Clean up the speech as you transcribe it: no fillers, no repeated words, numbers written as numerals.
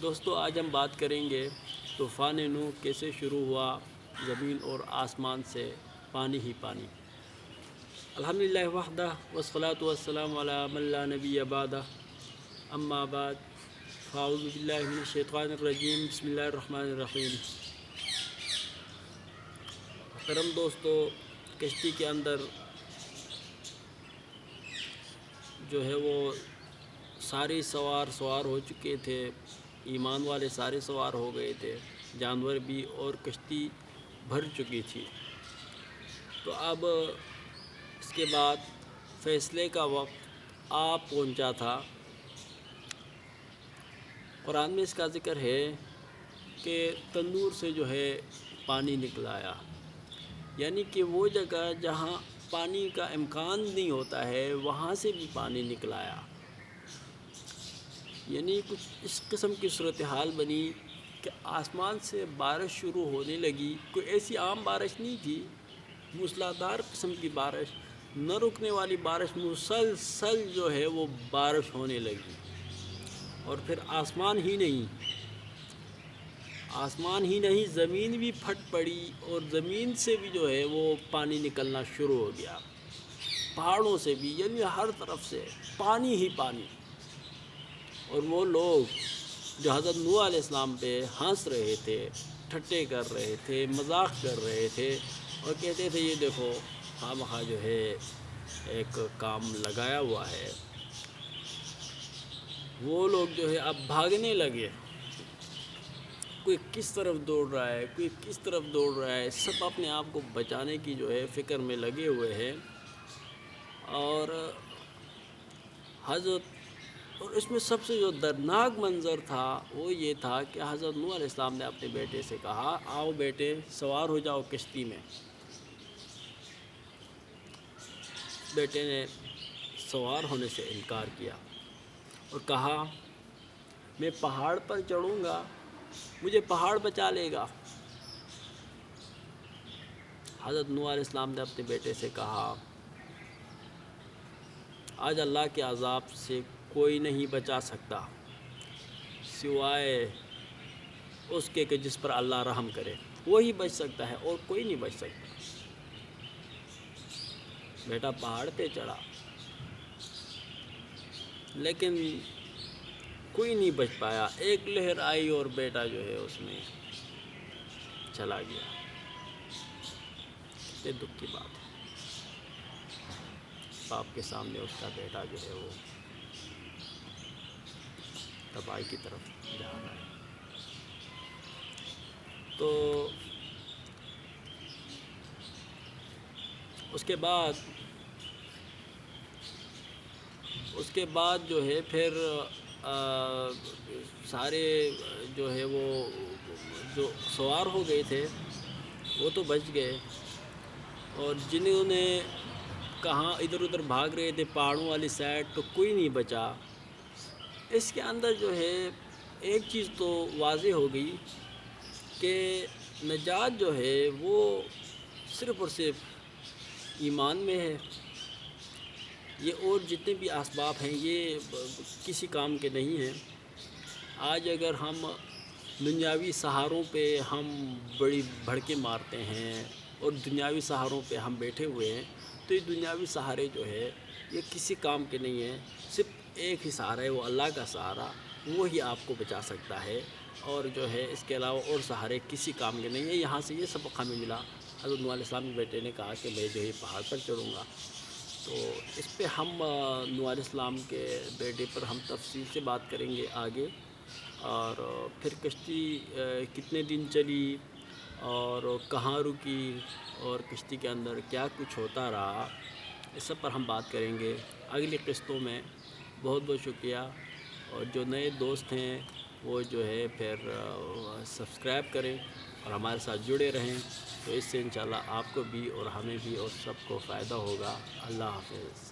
دوستو آج ہم بات کریں گے طوفان نوح کیسے شروع ہوا، زمین اور آسمان سے پانی ہی پانی۔ الحمدللہ وحدہ والصلاۃ والسلام علی من لا نبی بعدہ، اما بعد فاعوذ باللہ من الشیطان الرجیم، بسم اللہ الرحمن الرحیم۔ محترم دوستو، کشتی کے اندر جو ہے وہ سارے سوار ہو چکے تھے، ایمان والے سارے سوار ہو گئے تھے، جانور بھی، اور کشتی بھر چکی تھی۔ تو اب اس کے بعد فیصلے کا وقت آ پہنچا تھا۔ قرآن میں اس کا ذکر ہے کہ تندور سے جو ہے پانی نکل آیا، یعنی کہ وہ جگہ جہاں پانی کا امکان نہیں ہوتا ہے وہاں سے بھی پانی نکل آیا۔ یعنی کچھ اس قسم کی صورتحال بنی کہ آسمان سے بارش شروع ہونے لگی۔ کوئی ایسی عام بارش نہیں تھی، موسلادھار قسم کی بارش، نہ رکنے والی بارش، مسلسل جو ہے وہ بارش ہونے لگی۔ اور پھر آسمان ہی نہیں زمین بھی پھٹ پڑی، اور زمین سے بھی جو ہے وہ پانی نکلنا شروع ہو گیا، پہاڑوں سے بھی، یعنی ہر طرف سے پانی ہی پانی۔ اور وہ لوگ جو حضرت نوح علیہ السلام پہ ہنس رہے تھے، ٹھٹے کر رہے تھے، مذاق کر رہے تھے، اور کہتے تھے یہ دیکھو خواہ جو ہے ایک کام لگایا ہوا ہے، وہ لوگ جو ہے اب بھاگنے لگے۔ کوئی کس طرف دوڑ رہا ہے، کوئی کس طرف دوڑ رہا ہے، سب اپنے آپ کو بچانے کی جو ہے فکر میں لگے ہوئے ہیں۔ اور اس میں سب سے جو دردناک منظر تھا وہ یہ تھا کہ حضرت نوح علیہ السلام نے اپنے بیٹے سے کہا، آؤ بیٹے سوار ہو جاؤ کشتی میں۔ بیٹے نے سوار ہونے سے انکار کیا اور کہا میں پہاڑ پر چڑھوں گا، مجھے پہاڑ بچا لے گا۔ حضرت نوح علیہ السلام نے اپنے بیٹے سے کہا، آج اللہ کے عذاب سے کوئی نہیں بچا سکتا سوائے اس کے کہ جس پر اللہ رحم کرے، وہی بچ سکتا ہے اور کوئی نہیں بچ سکتا۔ بیٹا پہاڑ پہ چڑھا، لیکن کوئی نہیں بچ پایا۔ ایک لہر آئی اور بیٹا جو ہے اس میں چلا گیا۔ یہ دکھ کی بات ہے، باپ کے سامنے اس کا بیٹا جو ہے وہ تباہی کی طرف جا رہا ہے۔ تو اس کے بعد جو ہے پھر سارے جو ہے وہ جو سوار ہو گئے تھے وہ تو بچ گئے، اور جنہوں نے کہاں ادھر ادھر بھاگ رہے تھے پہاڑوں والی سائڈ، تو کوئی نہیں بچا۔ اس کے اندر جو ہے ایک چیز تو واضح ہو گئی کہ نجات جو ہے وہ صرف اور صرف ایمان میں ہے۔ یہ اور جتنے بھی اسباب ہیں یہ کسی کام کے نہیں ہیں۔ آج اگر ہم دنیاوی سہاروں پہ ہم بڑی بھڑکے مارتے ہیں اور دنیاوی سہاروں پہ ہم بیٹھے ہوئے ہیں، تو یہ دنیاوی سہارے جو ہے یہ کسی کام کے نہیں ہیں۔ صرف ایک ہی سہارا ہے، وہ اللہ کا سہارا، وہی آپ کو بچا سکتا ہے، اور جو ہے اس کے علاوہ اور سہارے کسی کام کے نہیں ہیں۔ یہاں سے یہ سبق ہمیں ملا۔ حضرت نوح علیہ السلام کے بیٹے نے کہا کہ میں جو ہے پہاڑ پر چڑھوں گا۔ تو اس پہ ہم نوح علیہ السلام کے بیٹے پر ہم تفصیل سے بات کریں گے آگے، اور پھر کشتی کتنے دن چلی اور کہاں رکی اور کشتی کے اندر کیا کچھ ہوتا رہا، اس سب پر ہم بات کریں گے اگلی قسطوں میں۔ بہت بہت شکریہ، اور جو نئے دوست ہیں وہ جو ہے پھر سبسکرائب کریں اور ہمارے ساتھ جڑے رہیں، تو اس سے انشاءاللہ آپ کو بھی اور ہمیں بھی اور سب کو فائدہ ہوگا۔ اللہ حافظ۔